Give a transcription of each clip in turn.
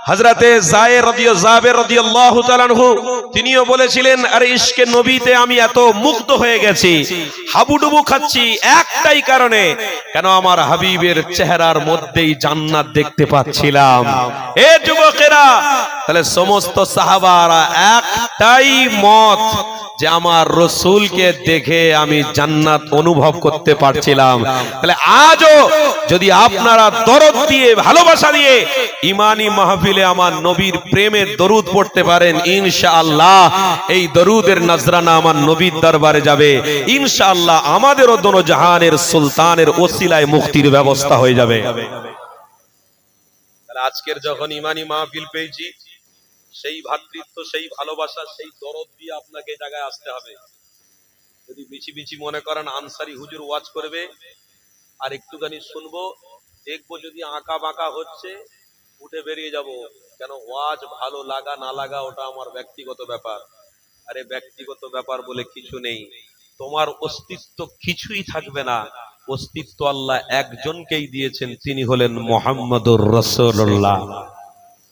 হযরতে জাবের রাদিয়াল্লাহু তাআলা আনহু তিনিও বলেছিলেন, আরে ইশকে নবীতে আমি এত মুগ্ধ হয়ে গেছি, হাবুডুবু খাচ্ছি একটাই কারণে, কেন আমার হাবিবের চেহারার মধ্যেই জান্নাত দেখতে পাচ্ছিলাম। এ যুবকেরা, তাহলে সমস্ত সাহাবারা একটাই মত যে আমার রাসূলকে দেখে আমি জান্নাত অনুভব করতে পারছিলাম। তাহলে আজও যদি আপনারা দরদ দিয়ে ভালোবাসা দিয়ে ইমানি মাহফিলে আমার নবীর প্রেমের দরুদ পড়তে পারেন, ইনশাআল্লাহ এই দরুদের নজরানা আমার নবীর দরবারে যাবে। ইনশাআল্লাহ আমাদেরও দোনো জাহানের সুলতানের ওসিলায় মুক্তির ব্যবস্থা হয়ে যাবে। তাহলে আজকের যখন ইমানি মাহফিল পেয়েছি, সেই ভাতৃত্ব, সেই ভালোবাসা, সেই দরদ দিয়ে আপনাকে এই জায়গায় আসতে হবে। যদি বিচি বিচি মনে করেন আনসারি হুজুর ওয়াজ করবে আর একটুখানি শুনবো, দেখবো যদি আঁকা বাঁকা হচ্ছে, উঠে বেরিয়ে যাব। কেন ওয়াজ ভালো লাগা না লাগা ওটা আমার ব্যক্তিগত ব্যাপার। আরে ব্যক্তিগত ব্যাপার বলে কিছু নেই, তোমার অস্তিত্ব কিছুই থাকবে না। অস্তিত্ব আল্লাহ একজনকেই দিয়েছেন, তিনি হলেন মুহাম্মদুর রাসূলুল্লাহ।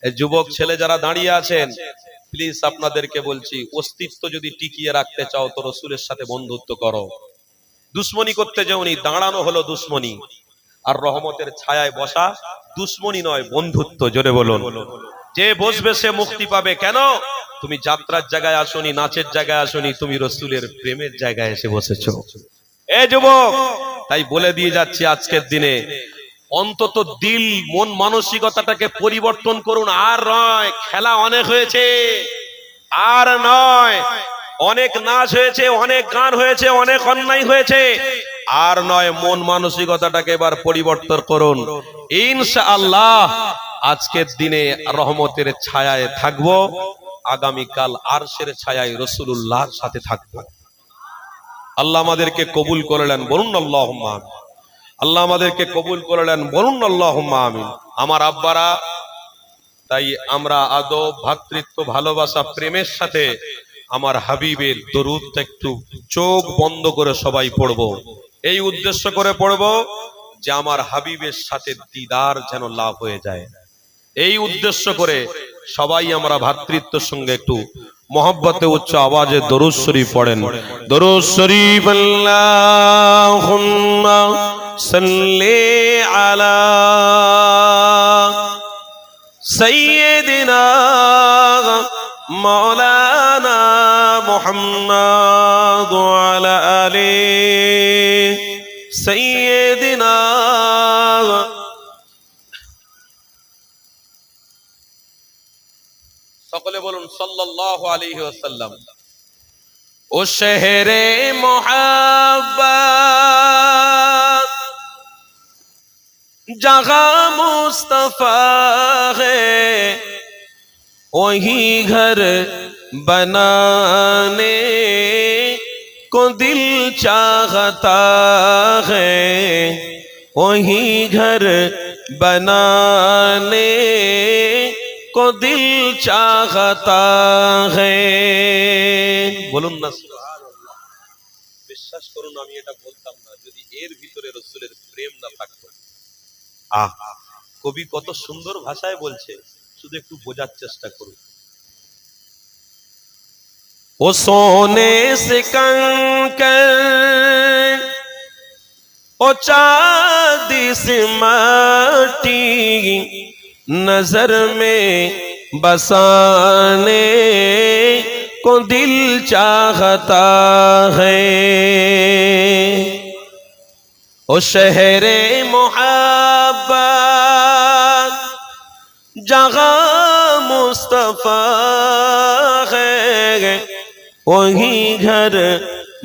এই যুবক ছেলে যারা দাঁড়িয়ে আছেন, প্লিজ আপনাদেরকে বলছি, অস্তিত্ব যদি টিকিয়ে রাখতে চাও তো রাসূলের সাথে বন্ধুত্ব করো। দুশ্মনী করতে যাওনি, দাঁড়ানো হলো দুশ্মনী। আর রহমতের ছায়ায় বসা দুশ্মনী নয়, বন্ধুত্ব। জোরে বলুন। যে বসবে সে মুক্তি পাবে। কেন? তুমি যাত্রার জায়গায় আসোনি, নাচের জায়গায় আসোনি, তুমি রাসূলের প্রেমের জায়গায় এসে বসেছো। এ যুবক, তাই বলে দিয়ে যাচ্ছি আজকের দিনে অন্তত দিল মন মানসিকতাটাকে পরিবর্তন করুন। আর নয় খেলা অনেক হয়েছে, আর নয় অনেক নাচ হয়েছে, অনেক গান হয়েছে, অনেক অন্যায় হয়েছে, আর নয় মন মানসিকতাটাকে এবার পরিবর্তন করুন। ইনশাআল্লাহ আজকের দিনে রহমতের ছায়ায় থাকবো, আগামীকাল আরশের ছায়ায় রাসূলুল্লাহর সাথে থাকবো। আল্লাহ আমাদেরকে কবুল করলেন, বলুন আল্লাহুম্মা আমিন। আল্লাহ আমাদেরকে কবুল করলেন, বলুন আল্লাহুম্মা আমিন। আমার আব্বারা, তাই আমরা আদব, ভ্রাতৃত্ব, ভালোবাসা, প্রেমের সাথে আমার হাবিবের দরুদটা একটু চোখ বন্ধ করে সবাই পড়বো। এই উদ্দেশ্য করে পড়বো যে আমার হাবিবের সাথে দিদার যেন লাভ হয়ে যায়। এই উদ্দেশ্য করে সবাই আমরা ভ্রাতৃত্বের সঙ্গে একটু মোহব্বতে উচ্চ আওয়াজে দরুদ শরীফ পড়েন। দরুদ শরীফ। আল্লাহুম্মা সাল্লি আলা সাইয়্যিদিনা মাওলানা মুহাম্মদ ওয়া আলা আলি সাইয়্যিদিনা। সকলে বলুন সাল্লাল্লাহু আলাইহি ওয়াসাল্লাম। ও শহরে মোহাব্বত जहां मुस्तफा है, वही घर बनाने को दिल चाहता है, वही घर बनाने को दिल चाहता है। বলুন না সুবহানাল্লাহ। বিশ্বাস করুন আমি এটা বলতাম না যদি এর ভিতরে রাসূলের প্রেম না থাকতো। কবি কত সুন্দর ভাষায় বলছে, শুধু একটু বোঝার চেষ্টা করুন। ও সোনে সে कंकर, ओ चांदी से माटी, नजर में बसाने को दिल चाहता है। ओ शहरे मोहब्बत जहां मुस्तफा है, वही घर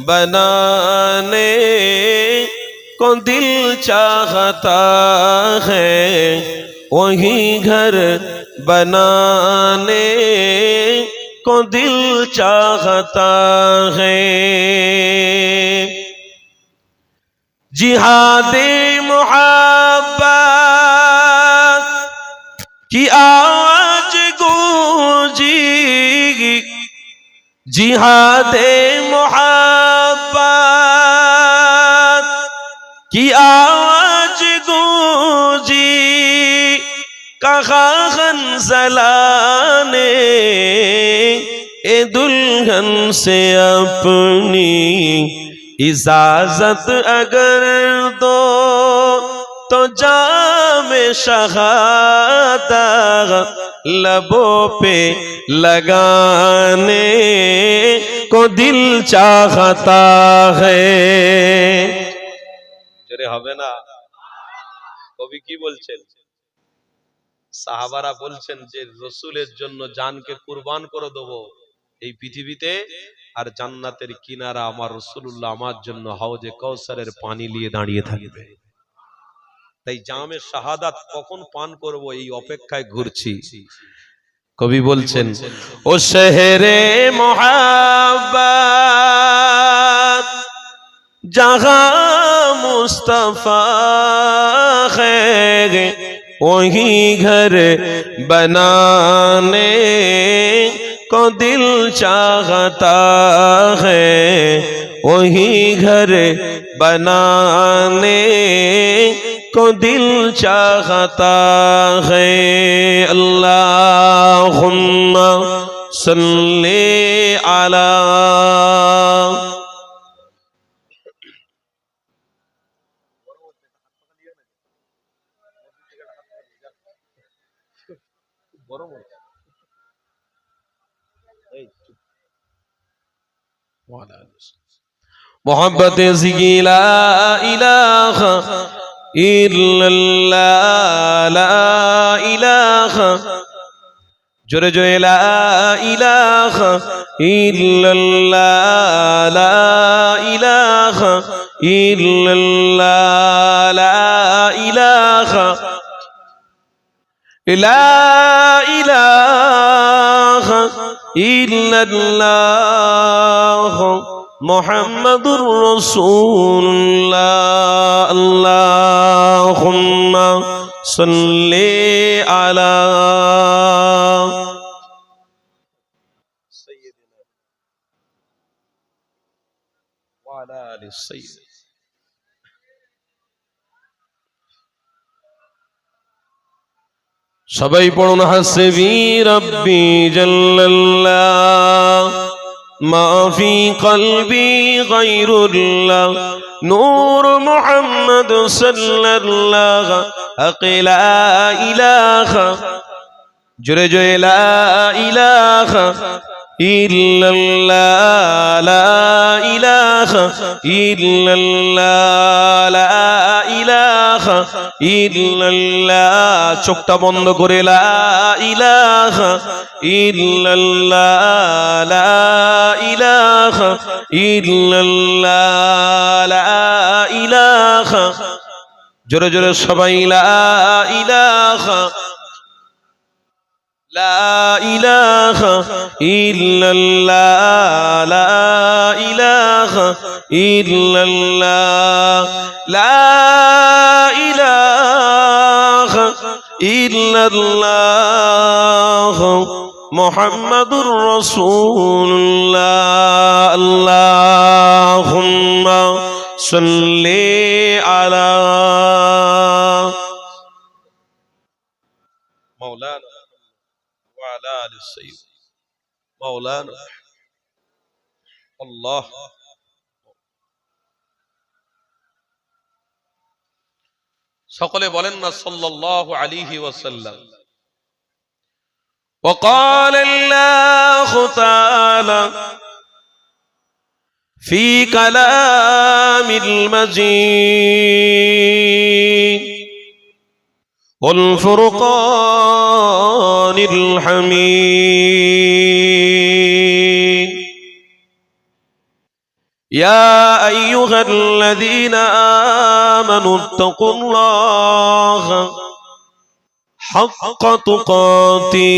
बनाने को दिल चाहता है, वही घर बनाने को दिल चाहता है। जिहादे मोहब्बत की आवाज गूंजी, जिहादे मोहब्बत की आवाज गूंजी, सुहागन जलाने ए दुल्हन से अपनी इजाजत अगर दो तो जामे शहादत लबों पे लगाने को दिल चाहता है। জোরে হবে না? কবি কি বলছেন? সাহাবারা বলছেন যে রসুলের জন্য জানকে কুরবান করে দেবো এই পৃথিবীতে, আর জান্নাতের কিনারা আমার রাসূলুল্লাহ আমার জন্য হাউজে কাউসারের পানি নিয়ে দাঁড়িয়ে থাকবে। তাই জামে শাহাদাত কখন পান করব এই অপেক্ষায় ঘুরছি। কবি বলছেন ओ शहरे मोहब्बत जहाँ मुस्तफा है वही घर बनाने को दिल चाहता है, वही घर बनाने को दिल चाहता है। अल्लाहुम्मा सल्ली अला मोहब्बत ज़ी ला इलाहा इल्लल्लाह ला इलाहा जोरे जो ला इलाहा इल्लल्लाह ला इलाहा इल्लल्लाह ला इलाहा ला इलाहा इल्लल्लाह मुहम्मदुर रसूलुल्लाह। अल्लाहुम्मा सल्ली अला सय्यिदिना व अला आलि सय्यिद। सबाई पढ़ुन हस्बी रब्बी जल्लल्लाह माफी कल्बी गैरुल्लाह नूर मुहम्मद सल्लल्लाहु अक़ला इलाहा जुरे जो ला इलाहा इल्लल्लाह ला इलाहा इल्लल्लाह ला इलाहा इल्लल्लाह चोखटा बंद करे ला इलाहा इल्लल्लाह ला इलाहा इल्लल्लाह ला इलाहा जोरे जोरे सबाई ला इलाहा ला इलाहा इल्लल्लाह ला इलाहा इल्लल्लाह ला इलाहा इल्लल्लाह मुहम्मदुर रसूलुल्लाह। अल्लाहुम्मा सल्ली अला मौलाना व अला आलि सय्यिद मौलाना अल्लाह। সকলে বলেন না সাল্লাল্লাহু আলাইহি ওয়াসাল্লাম। وقال الله تعالى في كلام المجيد والفرقان الحميد يا أيها الذين آمنوا اتقوا الله حق تقاته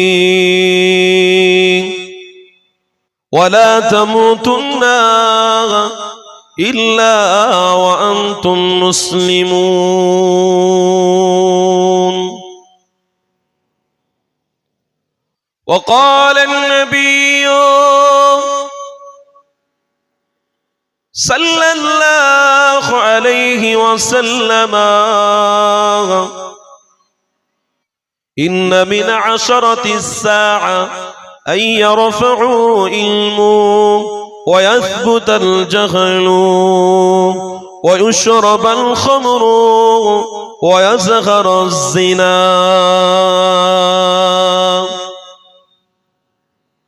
ولا تموتن إلا وأنتم مسلمون. وقال النبي صلى الله عليه وسلم إن من عشرة الساعة أن يرفعوا علم ويثبت الجهل ويشرب الخمر ويزهر الزنا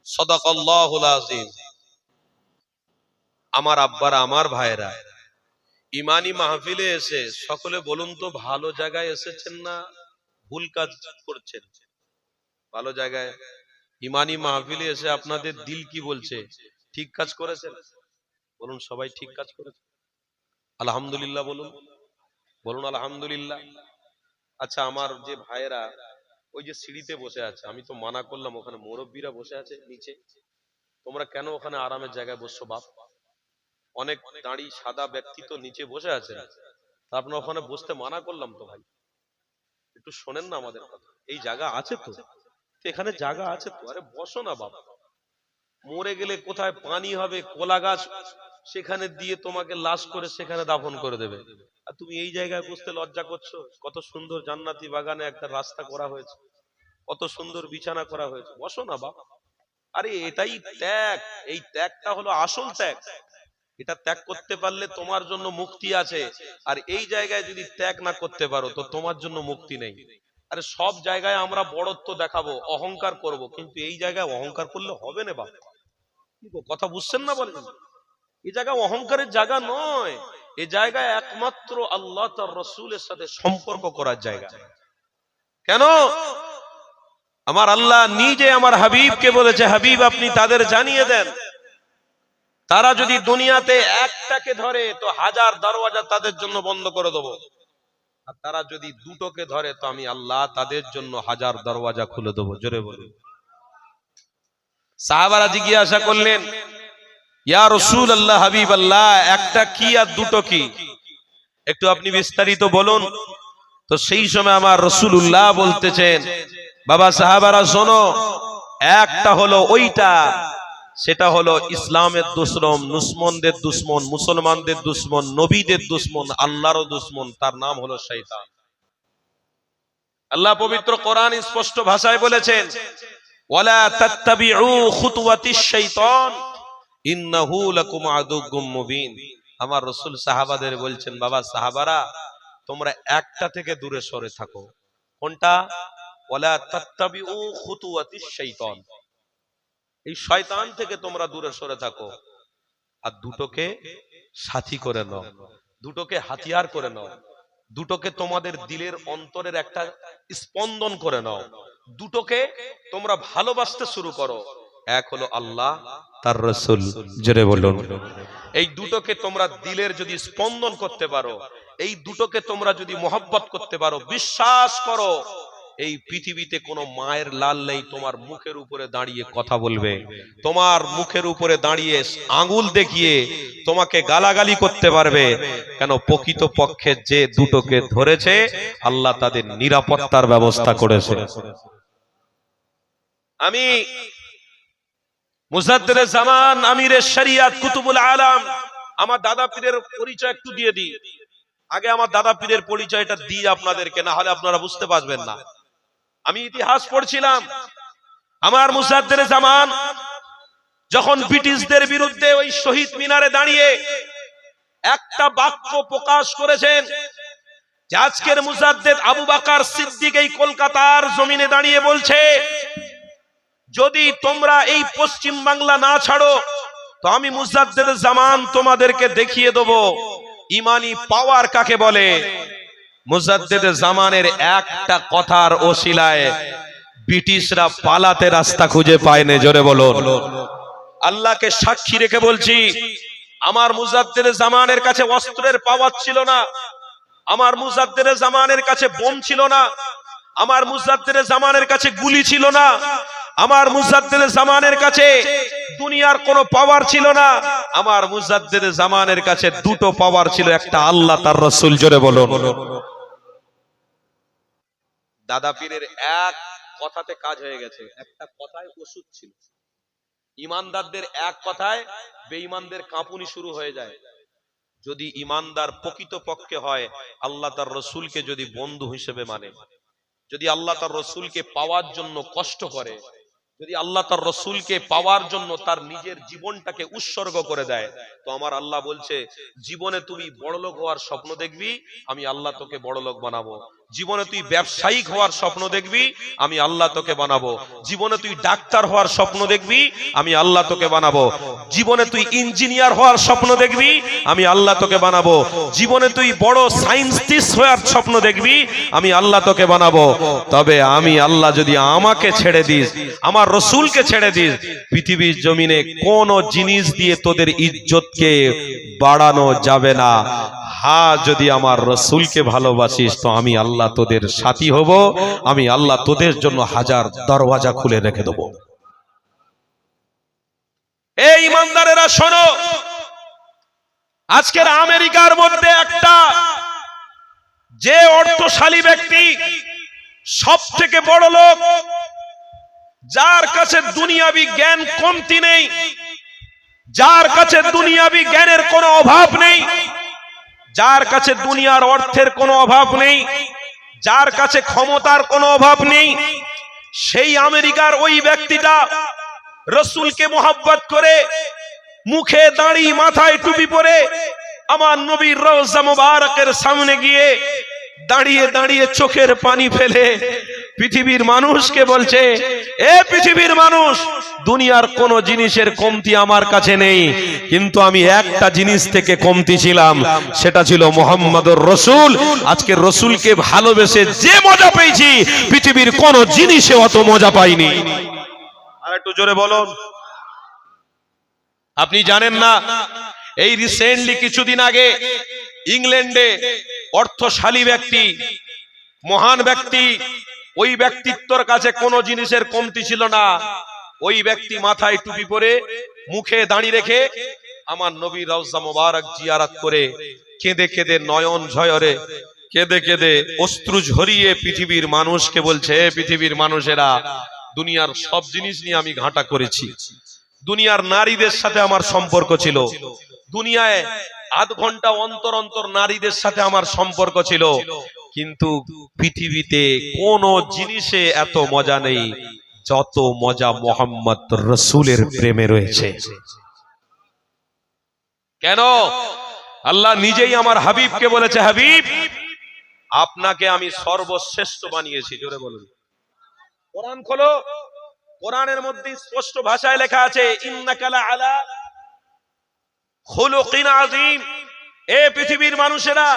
সাদাকাল্লাহুল আযীম। আমার আব্বারা, আমার ভাইরা, ইমানি মাহফিলে এসে সকলে বলুন তো ভালো জায়গায় এসেছেন না ভুল কাজ করছেন? ভালো জায়গায় ইমানি মাহফিলে এসে আপনাদের দিল কি বলছে? ঠিক কাজ করেছেন? বলুন সবাই ঠিক কাজ করেছে। আলহামদুলিল্লাহ বলুন, বলুন আলহামদুলিল্লাহ। আচ্ছা, আমার যে ভাইয়েরা ওই যে সিঁড়িতে বসে আছে, আমি তো মানা করলাম, ওখানে মুরব্বীরা বসে আছে নিচে, তোমরা কেন ওখানে আরামের জায়গায় বসছো বাপ? অনেক দাঁড়ি সাদা ব্যক্তি তো নিচে বসে আছে, আপনার ওখানে বসতে মানা করলাম তো ভাই, একটু শোনেন না আমাদের কথা। এই জায়গা আছে তো, এখানে জায়গা আছে তো, আরে বসো না বাবা। মরে গেলে কোথায় পানি হবে, কোলা গাছ সেখানে দিয়ে তোমাকে লাশ করে সেখানে দাফন করে দেবে, আর তুমি এই জায়গায় বসতে লজ্জা করছো? কত সুন্দর জান্নাতি বাগানে একটা রাস্তা করা হয়েছে, কত সুন্দর বিছানা করা হয়েছে, বসো না বাবা। আরে এটাই ত্যাগ, এই ত্যাগটা হলো আসল ত্যাগ। এটা ত্যাগ করতে পারলে তোমার জন্য মুক্তি আছে, আর এই জায়গায় যদি ত্যাগ না করতে পারো তো তোমার জন্য মুক্তি নেই। আরে সব জায়গায় আমরা বড়ত্ব দেখাবো, অহংকার করব, কিন্তু এই জায়গায় অহংকার করলে হবে না বাবা। কথা বুঝছেন না বলেন? এই জায়গা অহংকারের জায়গা নয়, এই জায়গায় একমাত্র আল্লাহ তার রাসূলের সাথে সম্পর্ক করার জায়গা। কেন? আমার আল্লাহ নিজে আমার হাবিবকে বলেছে, হাবিব আপনি তাদের জানিয়ে দেন, তারা যদি দুনিয়াতে একটাকে ধরে তো 1000 দরওয়াজা তাদের জন্য বন্ধ করে দেবো, আর তারা যদি দুটোকে ধরে তো আমি আল্লাহ তাদের জন্য 1000 দরওয়াজা খুলে দেবো। জোরে বলুন। সাহাবারা জিজ্ঞাসা করলেন, ইয়া রাসূলুল্লাহ, হাবিবাল্লাহ, একটা কি আর দুটো কি, একটু আপনি বিস্তারিত বলুন। তো সেই সময় আমার রাসূলুল্লাহ বলতেছেন, বাবা সাহাবারা শোনো, একটা হলো ওইটা, সেটা হলো ইসলামের দুশমন, দুশমনদের দুশমন, মুসলমানদের দুশমন, নবীদের দুশমন, আল্লাহরও দুশমন, তার নাম হলো শয়তান। আল্লাহ পবিত্র কোরআন স্পষ্ট ভাষায় বলেছেন, ওয়ালা তাত্তাবিউ খুতুওয়াতিশ শাইতান ইন্নাহু লাকুম আদুউম মুবিন। আমার রাসূল সাহাবাদের বলছেন, বাবা সাহাবারা, তোমরা একটা থেকে দূরে সরে থাকো। কোনটা? ওয়ালা তাত্তাবিউ খুতুওয়াতিশ শাইতান, এই শয়তান থেকে তোমরা দূরে সরে থাকো, আর দুটোকে সাথী করে নাও, দুটোকে হাতিয়ার করে নাও, দুটোকে তোমাদের দিলের অন্তরের একটা স্পন্দন করে নাও, দুটোকে তোমরা ভালোবাসতে শুরু করো। এক হলো আল্লাহ, তার রাসূল। জোরে বলুন। এই দুটোকে তোমরা দিলের যদি স্পন্দন করতে পারো, এই দুটোকে তোমরা যদি মহব্বত করতে পারো, বিশ্বাস করো এই পৃথিবীতে কোনো মায়ের লাল নেই তোমার মুখের উপরে দাঁড়িয়ে কথা বলবে, তোমার মুখের উপরে দাঁড়িয়ে আঙ্গুল দেখিয়ে তোমাকে গালাগালি করতে পারবে। কেন? প্রকৃত পক্ষে যে দুটোকে ধরেছে আল্লাহ তাদের নিরাপত্তার ব্যবস্থা করেছে। আমি মুজাদ্দিদে জামান, আমিরে শরিয়াত, কুতুবুল আলাম, আমার দাদা পীরের পরিচয় একটু দিয়ে দিই। আগে আমার দাদা পীরের পরিচয়টা দিই আপনাদেরকে, না হলে আপনারা বুঝতে পারবেন না। আমি ইতিহাস পড়ছিলাম, আমার মুজাদ্দিদে জামান যখন ব্রিটিশদের বিরুদ্ধে ওই শহীদ মিনারে দাঁড়িয়ে একটা বাক্য প্রকাশ করেছেন, যে আজকের মুজাদ্দিদ আবু বকর সিদ্দিক এই কলকাতার জমিনে দাঁড়িয়ে বলছে, যদি তোমরা এই পশ্চিম বাংলা না ছাড়ো তো আমি মুজাদ্দিদে জামান তোমাদেরকে দেখিয়ে দেব ইমানি পাওয়ার কাকে বলে। মুজাদ্দিদে জামানের একটা কথার ওসিলায় ব্রিটিশরা পালাতে রাস্তা খুঁজে পায়নি। জোরে বলো। আল্লাহকে সাক্ষী রেখে বলছি, আমার মুজাদ্দিদে জামানের কাছে অস্ত্রের পাওয়ার ছিল না, আমার মুজাদ্দিদে জামানের কাছে বোম ছিল না, আমার মুজাদ্দিদে জামানের কাছে গুলি ছিল না, আমার মুজাদ্দিদে জামানের কাছে দুনিয়ার কোনো পাওয়ার ছিল না, আমার মুজাদ্দিদে জামানের কাছে দুটো পাওয়ার ছিল, একটা আল্লাহ, তার রাসূল। জোরে বলো। দাদা পীরের এক কথাতে কাজ হয়ে গেছে, একটা কথায় ওষুধ ছিল। ইমানদারদের এক কথায় বেঈমানদের কাঁপুনি শুরু হয়ে যায়। যদি ইমানদার প্রকৃত পক্ষে হয়, আল্লাহ তার রাসূলকে যদি বন্ধু হিসেবে মানে, যদি আল্লাহ তার রসুলকে পাওয়ার জন্য কষ্ট করে, যদি আল্লাহ তার রসুলকে পাওয়ার জন্য তার নিজের জীবনটাকে উৎসর্গ করে দেয়, তো আমার আল্লাহ বলছে জীবনে তুমি বড়লোক হওয়ার স্বপ্ন দেখবি, আমি আল্লাহ তোকে বড়লোক বানাবো। জীবনে তুই ব্যবসায়িক হওয়ার স্বপ্ন দেখবি, আমি আল্লাহ তোকে বানাবো। জীবনে তুই ডাক্তার হওয়ার স্বপ্ন দেখবি, আমি আল্লাহ তোকে বানাবো। জীবনে তুই ইঞ্জিনিয়ার হওয়ার স্বপ্ন দেখবি, আমি আল্লাহ তোকে বানাবো। জীবনে তুই বড় সায়েন্টিস্ট হওয়ার স্বপ্ন দেখবি, আমি আল্লাহ তোকে বানাবো। তবে আমি আল্লাহ যদি আমাকে ছেড়ে দিস, আমার রসুলকে ছেড়ে দিস, পৃথিবীর জমিনে কোন জিনিস দিয়ে তোদের ইজ্জতকে বাড়ানো যাবে না। হ্যাঁ, যদি আমার রসুলকে ভালোবাসিস তো আমি আল্লাহ তোদের সাথী হব, আমি আল্লাহ তোদের জন্য হাজার দরওয়াজা খুলে রেখে দেব। এই ইমানদারেরা শোনো, আজকের আমেরিকার মধ্যে একটা যে অর্থশালী ব্যক্তি, সব থেকে বড় লোক, যার কাছে দুনিয়াবি জ্ঞান কমতি নেই, যার কাছে দুনিয়াবি জ্ঞানের কোনো অভাব নেই, যার কাছে দুনিয়ার অর্থের কোনো অভাব নেই, যার কাছে ক্ষমতার কোনো অভাব নেই, সেই আমেরিকার ওই ব্যক্তিটা রসুলকে মোহাব্বত করে, মুখে দাড়ি, মাথায় টুপি পরে আমার নবীর রওজা মুবারকের সামনে গিয়ে দাঁড়িয়ে দাঁড়িয়ে চোখের পানি ফেলে পৃথিবীর মানুষকে বলছে, এ পৃথিবীর মানুষ, দুনিয়ার কোন জিনিসের কমতি আমার কাছে নেই, কিন্তু আমি একটা জিনিস থেকে কমতি ছিলাম, সেটা ছিল মুহাম্মদুর রাসূল। আজকে রসুলকে ভালোবেসে যে মজা পেয়েছি, পৃথিবীর কোন জিনিসে অত মজা পাইনি। আর একটু জোরে বলুন। আপনি জানেন না, এই রিসেন্টলি কিছুদিন আগে ইংল্যান্ডে অর্থশালী ব্যক্তি, মহান ব্যক্তি, ওই ব্যক্তিত্বর কাছে কোনো জিনিসের কমতি ছিল না। ওই ব্যক্তি মাথায় টুপি পরে, মুখে দাঁড়ি রেখে আমার নবীর রওজা মুবারক জিয়ারত করে কেঁদে কেঁদে, নয়ন ঝয়রে কেঁদে কেঁদে, অশ্রু ঝরিয়ে পৃথিবীর মানুষকে বলছে, হে পৃথিবীর মানুষেরা, দুনিয়ার সব জিনিস নিয়ে আমি ঘাটা করেছি, দুনিয়ার নারীদের সাথে আমার সম্পর্ক ছিল, দুনিয়ায় আধ ঘন্টা অন্তর অন্তর নারীদের সাথে আমার সম্পর্ক ছিল, কিন্তু পৃথিবীতে কোন জিনিসে এত মজা নেই যত মজা মোহাম্মদ রসুলের প্রেমে রয়েছে। কেন? আল্লাহ নিজেই আমার হাবিবকে বলেছে, হাবিব, আপনাকে আমি সর্বশ্রেষ্ঠ বানিয়েছি। জোরে বলুন। কোরআন খোলো, কোরআনের মধ্যে স্পষ্ট ভাষায় লেখা আছে, ইন্নাকা লাআলা খুলুকিন আযীম। এ পৃথিবীর মানুষেরা,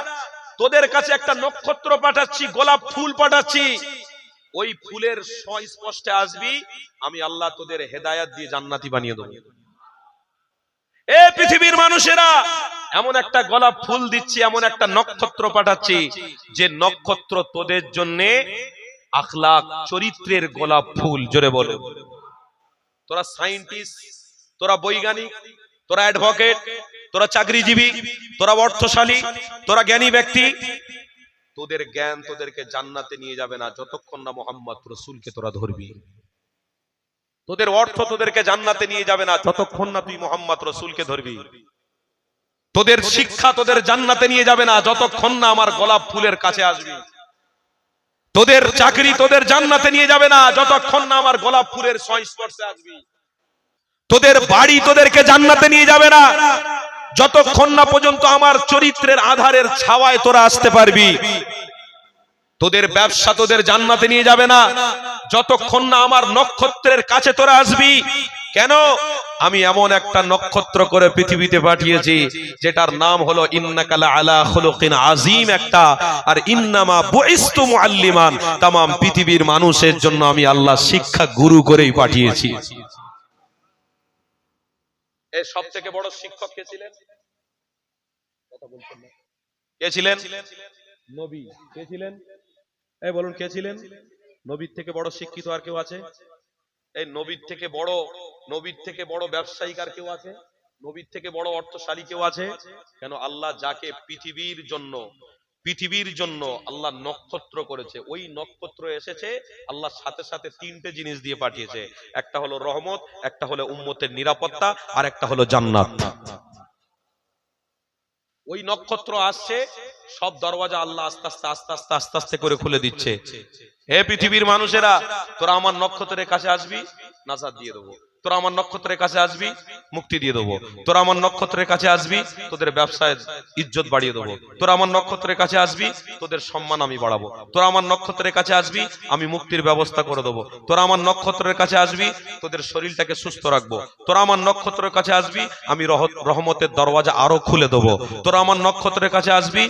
তোদের কাছে একটা নক্ষত্র পাঠাচ্ছি, গোলাপ ফুল পাঠাচ্ছি, ওই ফুলের স্পর্শে আসবি, আমি আল্লাহ তোদের হেদায়েত দিয়ে জান্নাতি বানিয়ে দেব। এ পৃথিবীর মানুষেরা, এমন একটা গোলাপ ফুল দিচ্ছি, এমন একটা নক্ষত্র পাঠাচ্ছি, যে নক্ষত্র তোদের জন্য আখলাক, চরিত্রের গোলাপ ফুল। জোরে বলো। তোরা সায়েন্টিস্ট, তোরা বৈজ্ঞানিক, তোরা অ্যাডভোকেট, তোরা চাকরিজীবী, তোরা অর্থশালী, তোরা জ্ঞানী ব্যক্তি, তোদের জ্ঞান তোদেরকে জান্নাতে নিয়ে যাবে না যতক্ষণ না মুহাম্মদ রাসূলকে তোরা ধরবি। তোদের অর্থ তোদেরকে জান্নাতে নিয়ে যাবে না যতক্ষণ না তুই মুহাম্মদ রাসূলকে ধরবি। তোদের শিক্ষা তোদের জান্নাতে নিয়ে যাবে না যতক্ষণ না আমার গোলাপ ফুলের কাছে আসবি। তোদের চাকরি তোদের জান্নাতে নিয়ে যাবে না যতক্ষণ না আমার গোলাপ ফুলের সংস্পর্শে আসবি। তোদের বাড়ি তোদেরকে জান্নাতে নিয়ে যাবে না যতক্ষণ না পর্যন্ত আমার চরিত্রের আধারের ছাওয়ায় তোরা আসতে পারবি। তোদের ব্যবসা তোদের জান্নাতে নিয়ে যাবে না যতক্ষণ না আমার নক্ষত্রের কাছে তোরা আসবি। কেন? আমি এমন একটা নক্ষত্র করে পৃথিবীতে পাঠিয়েছি যেটার নাম হলো ইন্নাকা লাআলা খুলুকিন আযীম একটা, আর ইন্নামা বুইস্তু মুআল্লিমান। तमाम পৃথিবীর মানুষের জন্য আমি আল্লাহ শিক্ষা গুরু করেই পাঠিয়েছি। এই সবথেকে বড় শিক্ষক কে ছিলেন? কথা বলছেন না। কে ছিলেন? নবী। কে ছিলেন? এই বলুন, কে ছিলেন? নবীর থেকে বড় শিক্ষিত আর কেউ আছে? এই নবীর থেকে বড় ব্যবসায়িক আর কেউ আছে? নবীর থেকে বড় অর্থশালী কেউ আছে? কেন? আল্লাহ যাকে পৃথিবীর জন্য আল্লাহ নক্ষত্র করেছে, ওই নক্ষত্র এসেছে আল্লাহ সাথে সাথে তিনটে জিনিস দিয়ে পাঠিয়েছে। একটা হলো রহমত, একটা হলো উম্মতের নিরাপত্তা, আর একটা হলো জান্নাত। ওই নক্ষত্র আসছে, সব দরওয়াজা আল্লাহ আস্তে আস্তে আস্তে আস্তে আস্তে আস্তে করে খুলে দিচ্ছে। হে পৃথিবীর মানুষেরা, তোরা আমার নক্ষত্রের কাছে আসবি, নাজাত দিয়ে দেবো। তোরা আমার নক্ষত্রের কাছে আসবি, মুক্তি দিয়ে দেবো। তোরা আমার নক্ষত্রের কাছে আসবি, তোদের ব্যবসায় ইজ্জত বাড়িয়ে দেবো। তোরা আমার নক্ষত্রের কাছে আসবি, তোদের সম্মান আমি বাড়াবো। তোরা আমার নক্ষত্রের কাছে আসবি, আমি মুক্তির ব্যবস্থা করে দেবো। তোরা আমার নক্ষত্রের কাছে আসবি, তোদের শরীরটাকে সুস্থ রাখবো। তোরা আমার নক্ষত্রের কাছে আসবি, আমি রহমতের দরওয়াজা আরো খুলে দেবো। তোরা আমার নক্ষত্রের কাছে আসবি,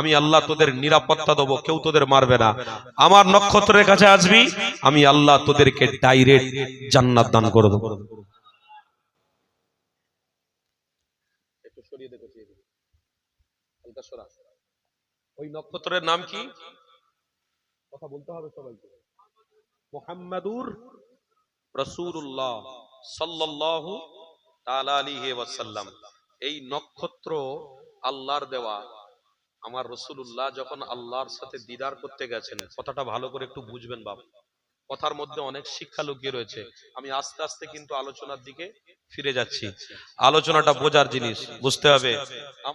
আমি আল্লাহ তোদের নিরাপত্তা দেবো, কেউ তোদের মারবে না। আমার নক্ষত্রের কাছে আসবি, আমি আল্লাহ তোদেরকে ডাইরেক্ট জান্নাত দান করে দেবো। ওই নক্ষত্রের নাম কি? কথা বলতে হবে সবাইকে। মুহাম্মাদুর রাসূলুল্লাহ সাল্লাল্লাহু তাআলা আলাইহি ওয়াসাল্লাম। এই নক্ষত্র আল্লাহর দেওয়া। আমার রাসূলুল্লাহ যখন আল্লাহর সাথে দিদার করতে গেছেন, কথাটা ভালো করে একটু বুঝবেন বাবা, কথার মধ্যে অনেক শিক্ষা লুকিয়ে রয়েছে। আমি আস্তে আস্তে কিন্তু আলোচনার দিকে ফিরে যাচ্ছি। আলোচনাটা বোঝার জিনিস, বুঝতে হবে।